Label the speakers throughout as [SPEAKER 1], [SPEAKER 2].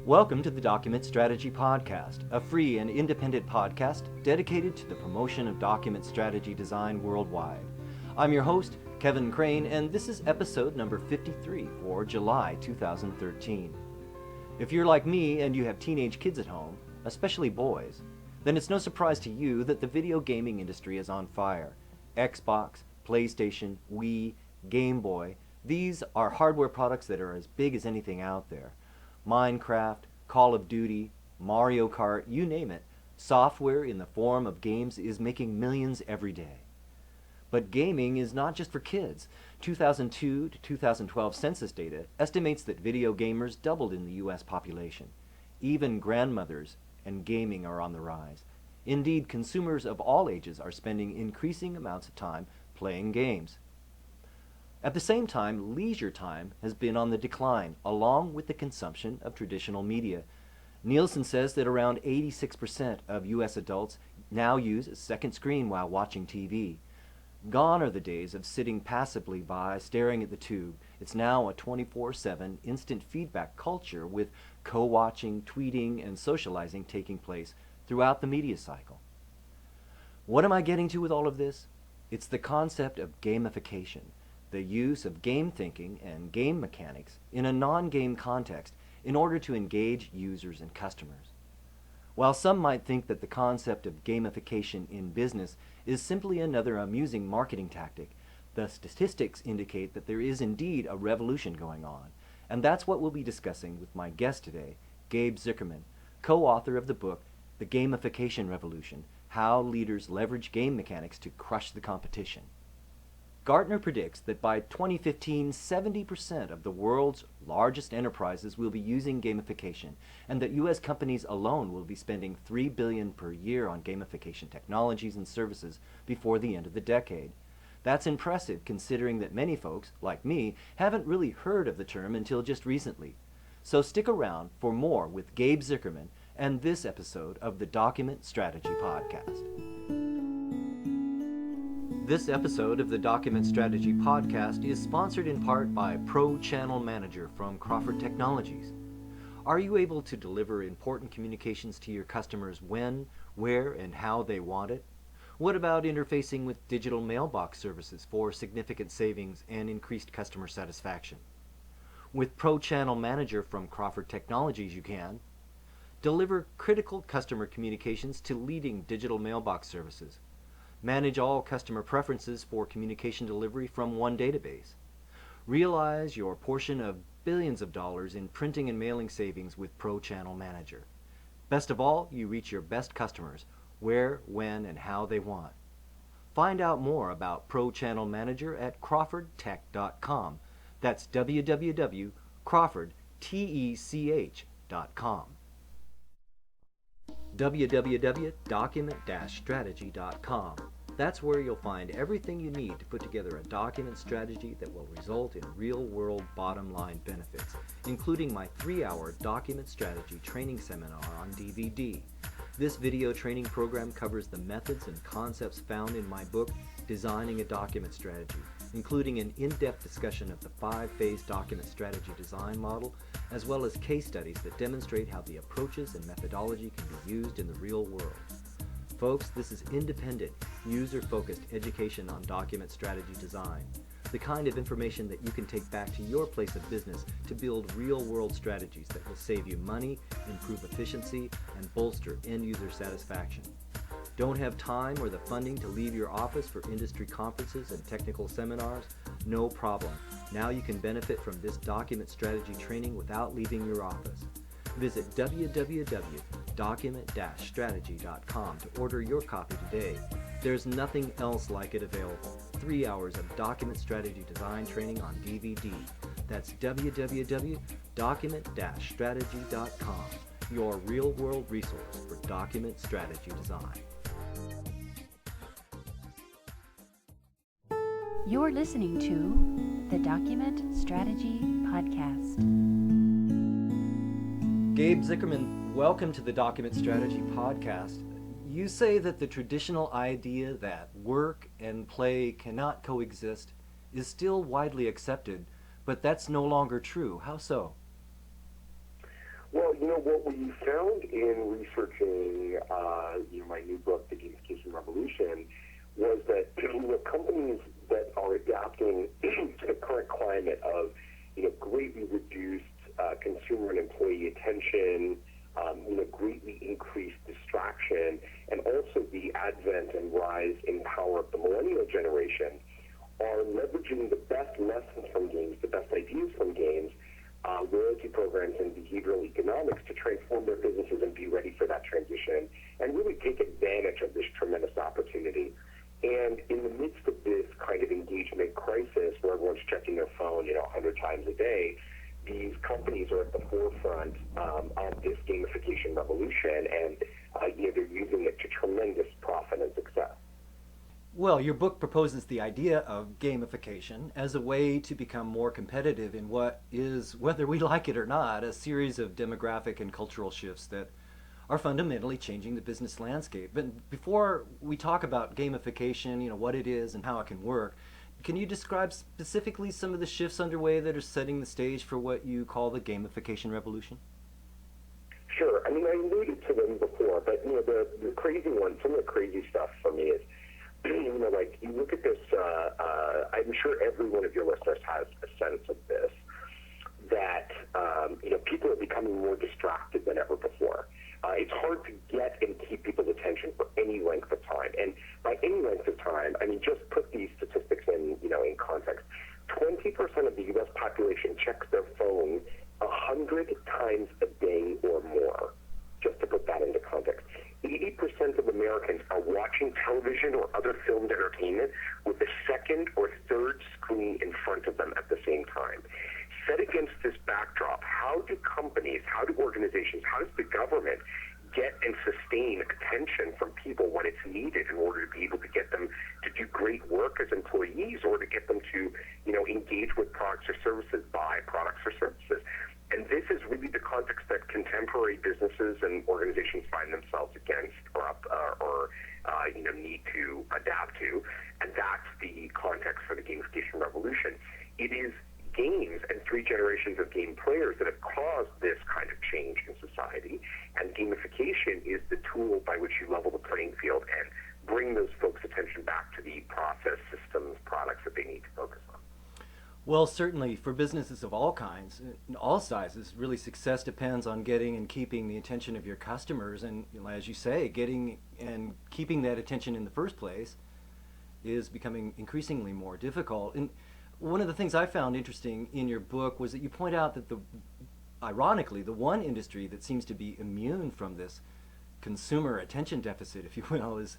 [SPEAKER 1] Welcome to the Document Strategy Podcast, a free and independent podcast dedicated to the promotion of document strategy design worldwide. I'm your host, Kevin Craine, and this is episode number 53 for July 2013. If you're like me and you have teenage kids at home, especially boys, then it's no surprise to you that the video gaming industry is on fire. Xbox, PlayStation, Wii, Game Boy, these are hardware products that are as big as anything out there. Minecraft, Call of Duty, Mario Kart, you name it, software in the form of games is making millions every day. But gaming is not just for kids. 2002 to 2012 census data estimates that video gamers doubled in the U.S. population. Even grandmothers and gaming are on the rise. Indeed, consumers of all ages are spending increasing amounts of time playing games. At the same time, leisure time has been on the decline, along with the consumption of traditional media. Nielsen says that around 86% of U.S. adults now use a second screen while watching TV. Gone are the days of sitting passively by, staring at the tube. It's now a 24/7 instant feedback culture with co-watching, tweeting, and socializing taking place throughout the media cycle. What am I getting to with all of this? It's the concept of gamification. The use of game thinking and game mechanics in a non-game context in order to engage users and customers. While some might think that the concept of gamification in business is simply another amusing marketing tactic, the statistics indicate that there is indeed a revolution going on, and that's what we'll be discussing with my guest today, Gabe Zichermann, co-author of the book, The Gamification Revolution, How Leaders Leverage Game Mechanics to Crush the Competition. Gartner predicts that by 2015, 70% of the world's largest enterprises will be using gamification, and that U.S. companies alone will be spending $3 billion per year on gamification technologies and services before the end of the decade. That's impressive considering that many folks, like me, haven't really heard of the term until just recently. So stick around for more with Gabe Zichermann and this episode of the Document Strategy Podcast. This episode of the Document Strategy Podcast is sponsored in part by Pro Channel Manager from Crawford Technologies. Are you able to deliver important communications to your customers when, where, and how they want it? What about interfacing with digital mailbox services for significant savings and increased customer satisfaction? With Pro Channel Manager from Crawford Technologies, you can deliver critical customer communications to leading digital mailbox services. Manage all customer preferences for communication delivery from one database. Realize your portion of billions of dollars in printing and mailing savings with Pro Channel Manager. Best of all, you reach your best customers where, when, and how they want. Find out more about Pro Channel Manager at crawfordtech.com. That's www.crawfordtech.com. www.document-strategy.com. That's where you'll find everything you need to put together a document strategy that will result in real-world bottom-line benefits, including my 3-hour document strategy training seminar on DVD. This video training program covers the methods and concepts found in my book, Designing a Document Strategy, including an in-depth discussion of the 5-phase document strategy design model, as well as case studies that demonstrate how the approaches and methodology can be used in the real world. Folks, this is independent, user-focused education on document strategy design, the kind of information that you can take back to your place of business to build real-world strategies that will save you money, improve efficiency, and bolster end-user satisfaction. Don't have time or the funding to leave your office for industry conferences and technical seminars? No problem. Now you can benefit from this document strategy training without leaving your office. Visit www.document-strategy.com to order your copy today. There's nothing else like it available. 3 hours of document strategy design training on DVD. That's www.document-strategy.com, your real-world resource for document strategy design.
[SPEAKER 2] You're listening to the Document Strategy Podcast.
[SPEAKER 1] Gabe Zichermann, welcome to the Document Strategy Podcast. You say that the traditional idea that work and play cannot coexist is still widely accepted, but that's no longer true. How so?
[SPEAKER 3] Well, What we found in researching, my new book, The Gamification Revolution, was that, companies that are adapting to the current climate of, greatly reduced consumer and employee attention, greatly increased distraction, and also the advent and rise in power of the millennial generation, are leveraging the best lessons from games, the best ideas from games, loyalty programs, and behavioral economics to transform their businesses and be ready for that transition and really take advantage of this tremendous opportunity. And in the midst of this kind of engagement crisis where everyone's checking their phone, 100 times a day, these companies are at the forefront of this gamification revolution, and they're using it to tremendous profit and success.
[SPEAKER 1] Well, your book proposes the idea of gamification as a way to become more competitive in what is, whether we like it or not, a series of demographic and cultural shifts that are fundamentally changing the business landscape. But before we talk about gamification, what it is and how it can work, can you describe specifically some of the shifts underway that are setting the stage for what you call the gamification revolution?
[SPEAKER 3] Sure. I alluded to them before, but the crazy one, some of the crazy stuff for me is, you look at this, I'm sure every one of your listeners has a sense of this, that, people are becoming more distracted than ever before. It's hard to get and keep people's attention for any length of time. And by any length of time, just put these statistics in context. 20% of the U.S. population checks their phone 100 times a day or more, just to put that into context. 80% of Americans are watching television or other filmed entertainment with the second or third screen in front of them at the same time. Set against this backdrop, how do companies, how do organizations, how does the government get and sustain attention from people when it's needed in order to be able to get them to do great work as employees, or to get them to, engage with products or services, buy products or services? And this is really the context that contemporary businesses and organizations find themselves against or need to adapt to. And that's the context for the gamification revolution. It is games and 3 generations of game players that have caused this kind of change in society. And gamification is the tool by which you level the playing field and bring those folks' attention back to the process, systems, products that they need to focus on.
[SPEAKER 1] Well, certainly for businesses of all kinds, all sizes, really success depends on getting and keeping the attention of your customers. And as you say, getting and keeping that attention in the first place is becoming increasingly more difficult. And one of the things I found interesting in your book was that you point out that ironically, the one industry that seems to be immune from this consumer attention deficit, if you will, is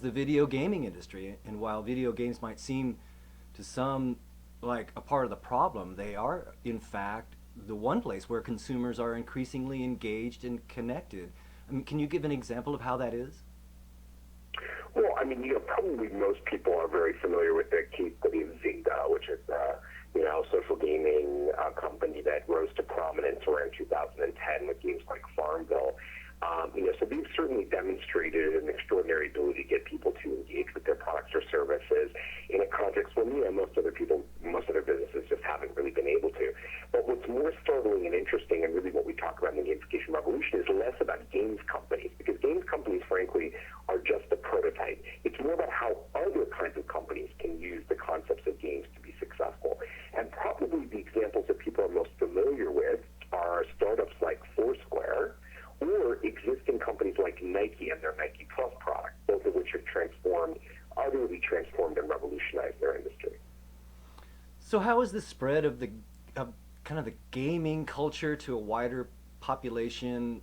[SPEAKER 1] the video gaming industry. And while video games might seem to some like a part of the problem, they are in fact the one place where consumers are increasingly engaged and connected. Can you give an example of how that is?
[SPEAKER 3] Well, probably most people are very familiar with the case study of Zynga, which is a social gaming company that rose to prominence around 2010 with games like Farmville. So they've certainly demonstrated an extraordinary ability to get people to engage with their products or services in a context where most other businesses just haven't really been able to. But what's more startling and interesting, and really what we talk about in the gamification revolution, is less about games companies, because games companies, frankly, are just a prototype. It's more about how other kinds of companies can use the concepts of games to be successful. And probably the examples that people are most familiar with are startups like Foursquare, or existing companies like Nike and their Nike Plus product, both of which have utterly transformed and revolutionized their industry.
[SPEAKER 1] So how is the spread of the gaming culture to a wider population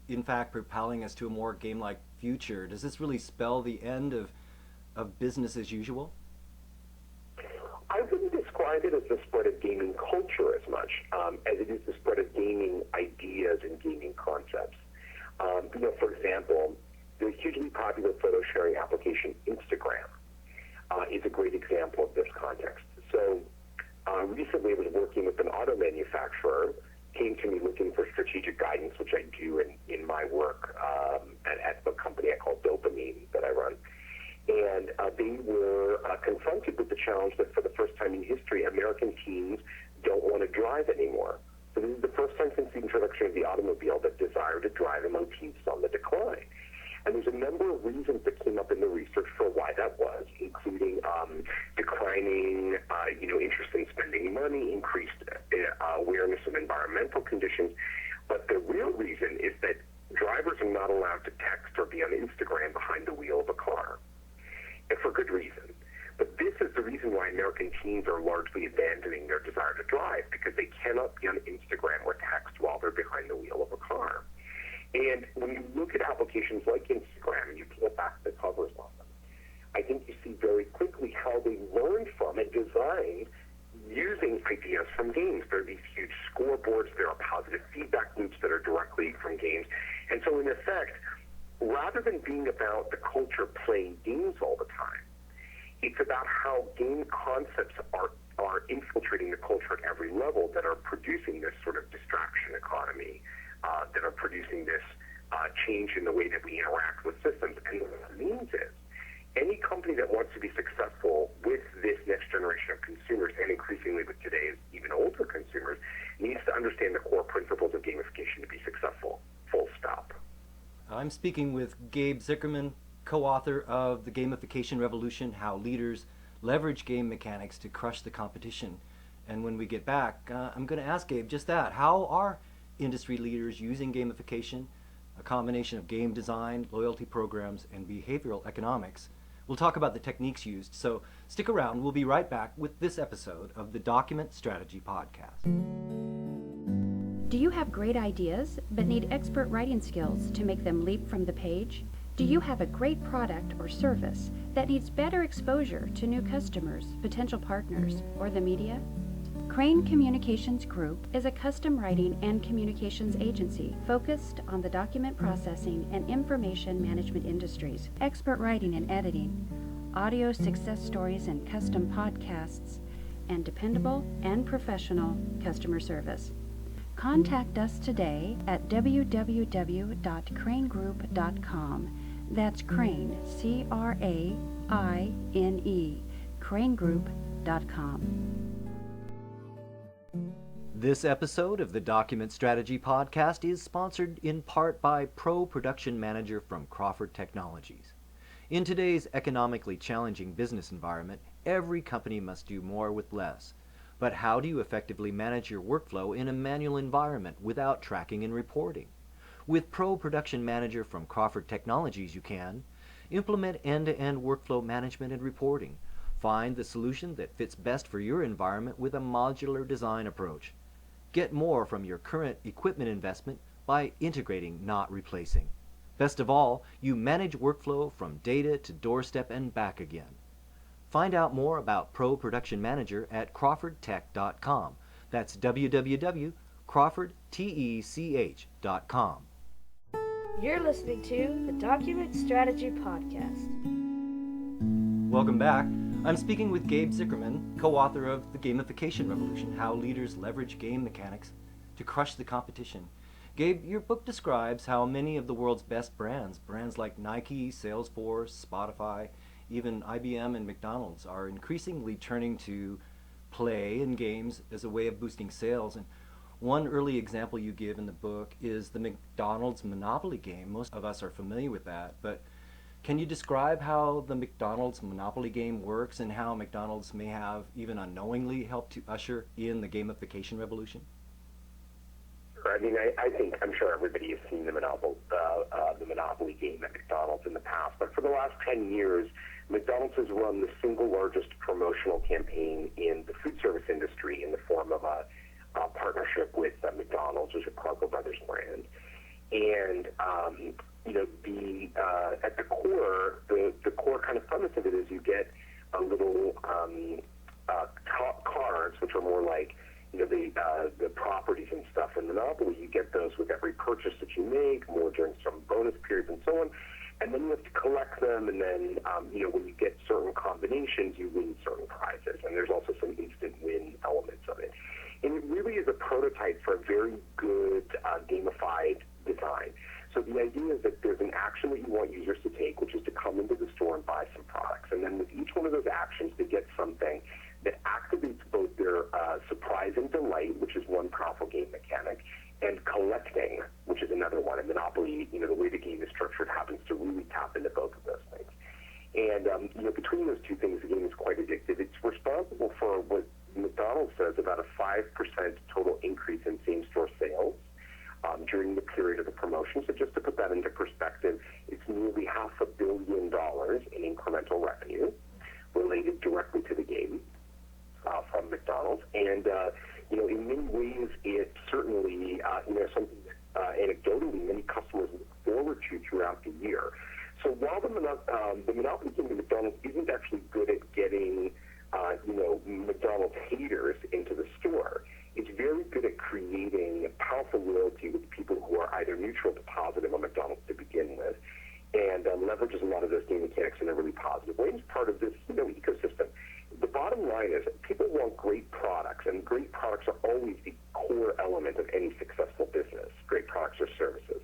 [SPEAKER 1] in fact propelling us to a more game-like future? Does this really spell the end of business as usual?
[SPEAKER 3] I wouldn't describe it as the spread of gaming culture as much as it is the spread of gaming ideas and gaming concepts. For example, the hugely popular photo sharing application Instagram is a great example of this context. So recently I was working with an auto manufacturer, came to me looking for strategic guidance, which I do in my work at the company I call Dopamine that I run. And they were confronted with the challenge that for the first time in history, American teens don't want to drive anymore. So this is the first time since the introduction of the automobile, the desire to drive among teens is on the decline. And there's a number of reasons that came up in the research for why that was, including declining, interest in spending money, increased awareness of environmental conditions. But the real reason is that drivers are not allowed to text or be on Instagram behind the wheel of a car, and for good reason. But this is the reason why American teens are largely abandoning their desire to drive, because they cannot be on Instagram or text while they're behind the wheel of a car. And when you look at applications like Instagram and you peel back the covers on them, I think you see very quickly how they learned from and designed using ideas from games. There are these huge scoreboards. There are positive feedback loops that are directly from games. And so in effect, rather than being about the culture playing games all the time, it's about how game concepts are infiltrating the culture at every level that are producing this sort of distraction economy, that are producing this change in the way that we interact with systems. And what that means is any company that wants to be successful with this next generation of consumers, and increasingly with today's even older consumers, needs to understand the core principles of gamification to be successful, full stop.
[SPEAKER 1] I'm speaking with Gabe Zichermann, co-author of The Gamification Revolution, How Leaders Leverage Game Mechanics to Crush the Competition. And when we get back, I'm going to ask Gabe just that. How are industry leaders using gamification, a combination of game design, loyalty programs, and behavioral economics? We'll talk about the techniques used, so stick around. We'll be right back with this episode of the Document Strategy Podcast.
[SPEAKER 2] Do you have great ideas but need expert writing skills to make them leap from the page? Do you have a great product or service that needs better exposure to new customers, potential partners, or the media? Craine Communications Group is a custom writing and communications agency focused on the document processing and information management industries, expert writing and editing, audio success stories and custom podcasts, and dependable and professional customer service. Contact us today at www.crainegroup.com. That's Craine, C-R-A-I-N-E, crainegroup.com.
[SPEAKER 1] This episode of the Document Strategy Podcast is sponsored in part by Pro Production Manager from Crawford Technologies. In today's economically challenging business environment, every company must do more with less. But how do you effectively manage your workflow in a manual environment without tracking and reporting? With Pro Production Manager from Crawford Technologies, you can implement end-to-end workflow management and reporting. Find the solution that fits best for your environment with a modular design approach. Get more from your current equipment investment by integrating, not replacing. Best of all, you manage workflow from data to doorstep and back again. Find out more about Pro Production Manager at crawfordtech.com. That's www.crawfordtech.com.
[SPEAKER 4] You're listening to the Document Strategy Podcast.
[SPEAKER 1] Welcome back. I'm speaking with Gabe Zichermann, co-author of The Gamification Revolution, How Leaders Leverage Game Mechanics to Crush the Competition. Gabe, your book describes how many of the world's best brands like Nike, Salesforce, Spotify, even IBM and McDonald's, are increasingly turning to play and games as a way of boosting sales. And one early example you give in the book is the McDonald's Monopoly game. Most of us are familiar with that, but can you describe how the McDonald's Monopoly game works and how McDonald's may have, even unknowingly, helped to usher in the gamification revolution?
[SPEAKER 3] I mean, I'm sure everybody has seen the Monopoly game at McDonald's in the past, but for the last 10 years, McDonald's has run the single largest promotional campaign in the food service industry in the form of a partnership with McDonald's, which is a Parker Brothers brand. And at the core, the core kind of premise of it is you get a little cards, which are more like the properties and stuff in Monopoly. You get those with every purchase that you make, more during some bonus periods and so on. And then you have to collect them, and then when you get certain combinations, you win certain prizes. And there's also some instant win elements of it. And it really is a prototype for a very good gamified design. So the idea is that there's an action that you want users to take, which is to come into the store and buy some products. And then with each one of those actions, they get something that activates both their surprise and delight, which is one powerful game mechanic, and collecting, which is another one. And Monopoly, the way the game is structured happens to really tap into both of those things. And, between those two things, the game is quite addictive. It's responsible for what McDonald's says about a 5% total increase in same-store sales during the period of the promotion. So just to put that into perspective, it's nearly $500 million in incremental revenue related directly to the game from McDonald's. And, in many ways, it's certainly, something that anecdotally many customers look forward to throughout the year. So while the Monopoly game at McDonald's isn't actually good at getting, McDonald's haters into the store, it's very good at creating powerful loyalty with people who are either neutral to positive on McDonald's to begin with, and leverages a lot of those game mechanics in a really positive way. It's part of this, ecosystem. The bottom line is people want great products, and great products are always the core element of any successful business, great products or services.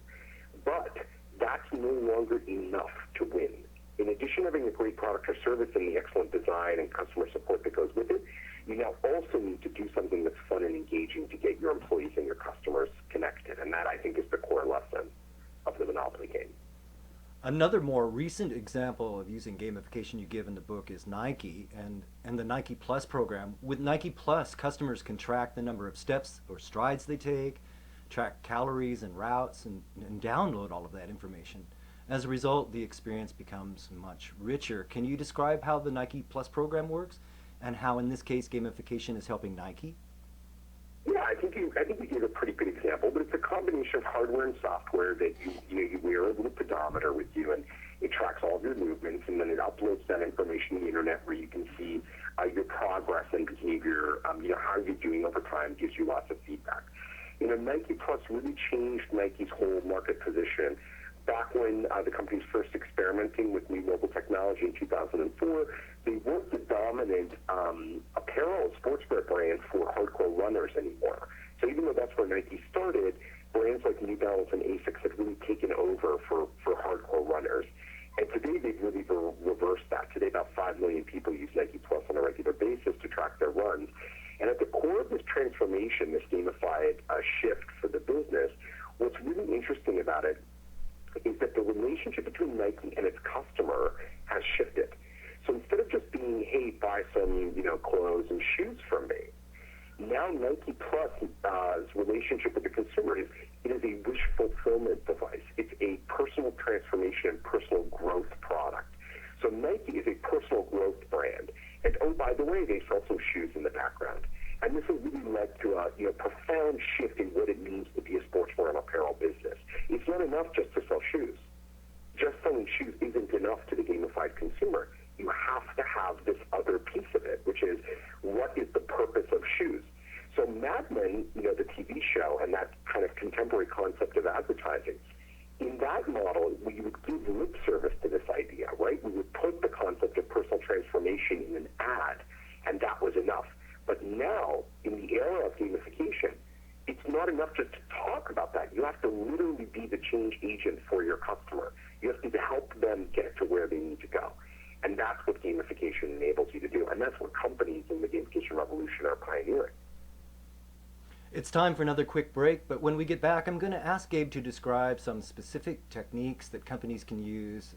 [SPEAKER 3] But that's no longer enough to win. In addition to having a great product or service and the excellent design and customer support that goes with it, you now also need to do something that's fun and engaging to get your employees and your customers connected. And that, I think, is the core lesson of the Monopoly game.
[SPEAKER 1] Another more recent example of using gamification you give in the book is Nike and the Nike Plus program. With Nike Plus, customers can track the number of steps or strides they take, track calories and routes, and download all of that information. As a result, the experience becomes much richer. Can you describe how the Nike Plus program works and how, in this case, gamification is helping Nike?
[SPEAKER 3] Yeah, I think you gave a pretty good example, but it's a combination of hardware and software that you wear a little pedometer with you, and it tracks all of your movements, and then it uploads that information to the internet where you can see your progress and behavior, how you're doing over time, gives you lots of feedback. Nike Plus really changed Nike's whole market position. Back when the company was first experimenting with new mobile technology in 2004, they weren't the dominant apparel sportswear brand for hardcore runners anymore. So even though that's where Nike started, brands like New Balance and Asics had really taken over for hardcore runners. And today they've really reversed that. Today about 5 million people use Nike Plus on a regular basis to track their runs. And at the core of this transformation, this gamified shift for the business, what's really interesting about it is that the relationship between Nike and its customer has shifted. So instead of just being, hey, buy some, clothes and shoes from me, now Nike Plus' relationship with the consumer is a wish fulfillment device. It's a personal transformation and personal growth product. So Nike is a personal growth brand. And oh, by the way, they sell some shoes in the background. And this has really led to a profound shift in what it means to be a sportswear and apparel business. It's not enough just to sell shoes. Just selling shoes isn't enough to the gamified consumer. You have to have this other piece of it, which is what is the purpose of shoes? So Mad Men, the TV show, and that kind of contemporary concept of advertising, in that model, we would give lip service to this idea, right? We would put the concept of personal transformation in an ad, and that was enough. But now, in the era of gamification, it's not enough just to talk about that. You have to literally be the change agent for your customer. You have to help them get to where they need to go. And that's what gamification enables you to do. And that's what companies in the gamification revolution are pioneering.
[SPEAKER 1] It's time for another quick break, but when we get back, I'm going to ask Gabe to describe some specific techniques that companies can use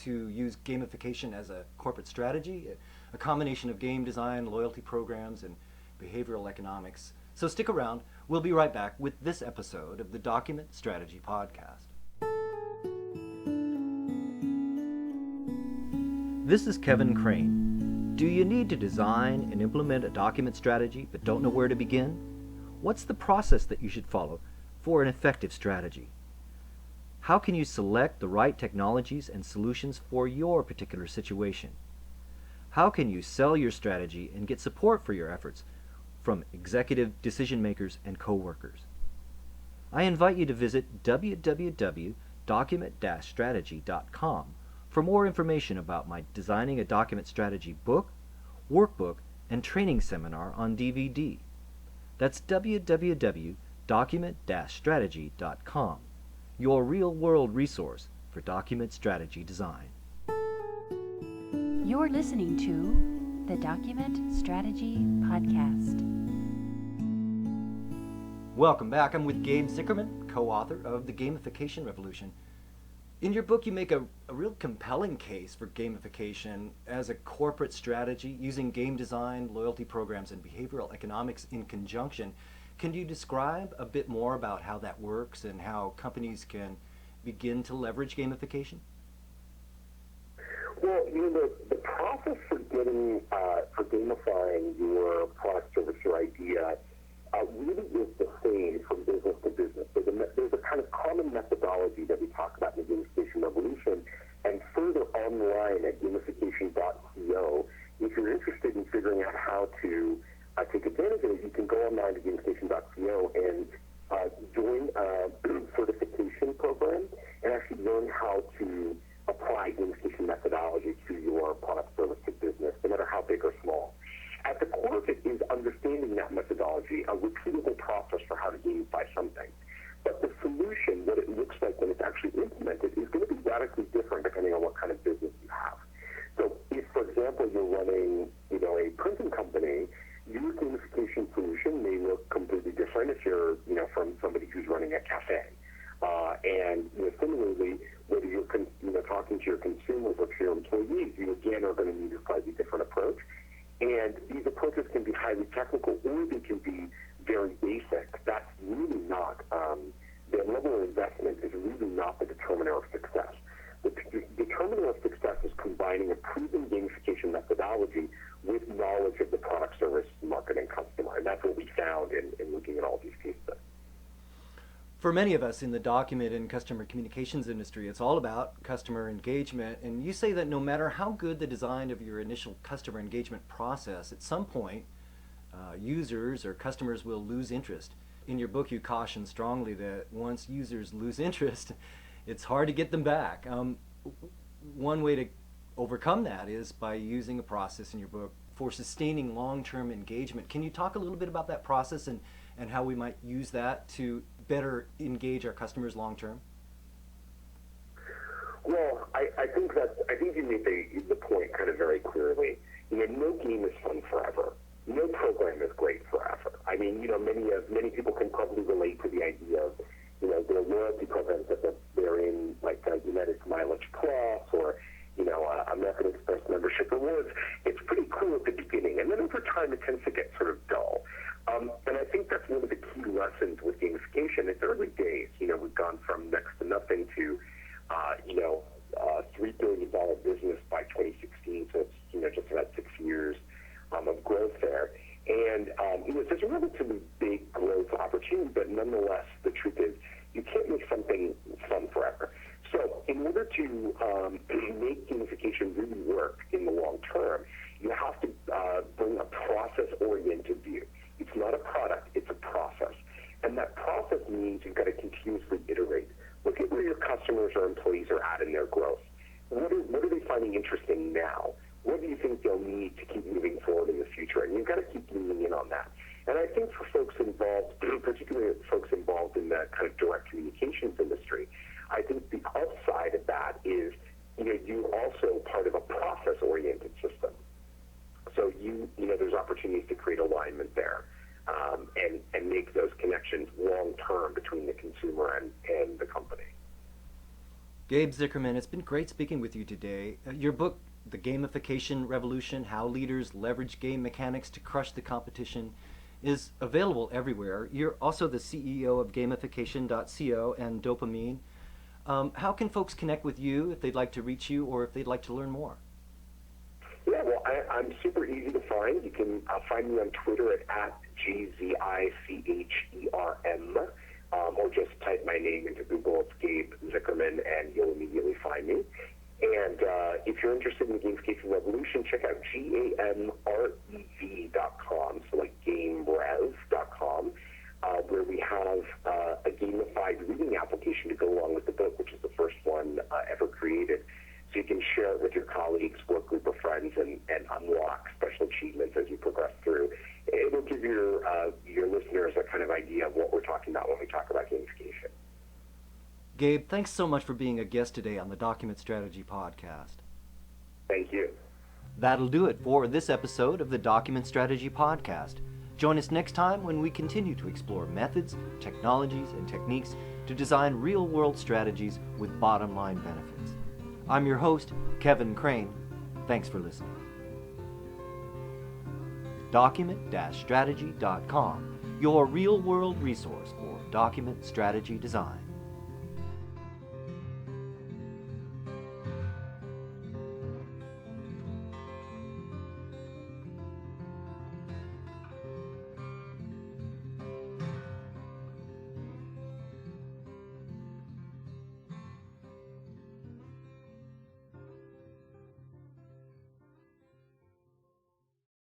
[SPEAKER 1] to use gamification as a corporate strategy, a combination of game design, loyalty programs, and behavioral economics. So stick around. We'll be right back with this episode of the Document Strategy Podcast. This is Kevin Craine. Do you need to design and implement a document strategy but don't know where to begin? What's the process that you should follow for an effective strategy? How can you select the right technologies and solutions for your particular situation? How can you sell your strategy and get support for your efforts from executive decision makers and coworkers? I invite you to visit www.document-strategy.com for more information about my Designing a Document Strategy book, workbook, and training seminar on DVD. That's www.document-strategy.com, your real-world resource for document strategy design.
[SPEAKER 2] You're listening to the Document Strategy Podcast.
[SPEAKER 1] Welcome back. I'm with Gabe Zichermann, co-author of The Gamification Revolution. In your book, you make a real compelling case for gamification as a corporate strategy using game design, loyalty programs, and behavioral economics in conjunction. Can you describe a bit more about how that works and how companies can begin to leverage gamification?
[SPEAKER 3] Well, the process for gamifying your product, service, or idea really is the same from business to business. There's a kind of common methodology that we talk about in the Gamification Revolution, and further online at gamification.co. If you're interested in figuring out how to take advantage of it, you can go online to gamification.co and join a certification program and actually learn how to apply gamification methodology to your product, service, to business, no matter how big or small. At the core of it is understanding that methodology, a repeatable process for how to gamify something. But the solution, what it looks like when it's actually implemented, is going to be radically different depending on what kind of business you have. So if, for example, you're running, a printing company, your gamification solution may look completely different if you're, from somebody who's running a cafe. And similarly, whether you're talking to your consumers or to your employees, you again are going to need a slightly different approach. And these approaches can be highly technical or they can be very basic. That's really not, the level of investment is really not the determiner of success. The determiner of success is combining a proven gamification methodology with knowledge of the product, service, market, and customer. And that's what we found in looking at all these cases.
[SPEAKER 1] For many of us in the document and customer communications industry, it's all about customer engagement. And you say that no matter how good the design of your initial customer engagement process, at some point, users or customers will lose interest. In your book, you caution strongly that once users lose interest, it's hard to get them back. One way to overcome that is by using a process in your book for sustaining long-term engagement. Can you talk a little bit about that process and how we might use that to better engage our customers long-term?
[SPEAKER 3] Well, I think you made the point kind of very clearly. No game is fun forever. No program is great forever. I mean, many people can probably relate to the idea of, their loyalty programs that they're in, like United Mileage Plus or, American Express membership rewards. It's pretty cool at the beginning, and then over time it tends to get sort of dull. And I think that's one of the key lessons with gamification. It's early days. We've gone from next to nothing to, $3 billion business by 2016. So it's, just about 6 years of growth there. And, there's a relatively big growth opportunity, but nonetheless, the truth is you can't make something fun forever. So in order to make gamification really work in the long term, you have to bring a process-oriented view. It's not a product, it's a process. And that process means you've got to continuously iterate. Look at where your customers or employees are at in their growth. What are they finding interesting now? What do you think they'll need to keep moving forward in the future? And you've got to keep leaning in on that. And I think for folks involved, particularly folks involved in the kind of direct communications industry, I think the upside of that is, you're also part of a process-oriented system. So there's opportunities to create alignment there and make those connections long-term between the consumer and the company.
[SPEAKER 1] Gabe Zichermann, it's been great speaking with you today. Your book, The Gamification Revolution, How Leaders Leverage Game Mechanics to Crush the Competition, is available everywhere. You're also the CEO of Gamification.co and Dopamine. How can folks connect with you if they'd like to reach you or if they'd like to learn more?
[SPEAKER 3] Yeah, well, I'm super easy to find. You can find me on Twitter at GZICHERM, or just type my name into Google. It's Gabe Zichermann, and you'll immediately find me. And if you're interested in the Gamification Revolution, check out GAMREV.com, so like GameRev.com, where we have a gamified reading application to go along with the book, which is the first one ever created. So you can share it with your colleagues, work group of friends, and unlock special achievements as you progress through. It'll give your listeners a kind of idea of what we're talking about when we talk about gamification.
[SPEAKER 1] Gabe, thanks so much for being a guest today on the Document Strategy Podcast.
[SPEAKER 3] Thank you.
[SPEAKER 1] That'll do it for this episode of the Document Strategy Podcast. Join us next time when we continue to explore methods, technologies, and techniques to design real-world strategies with bottom-line benefits. I'm your host, Kevin Craine. Thanks for listening. Document-strategy.com, your real-world resource for document strategy design.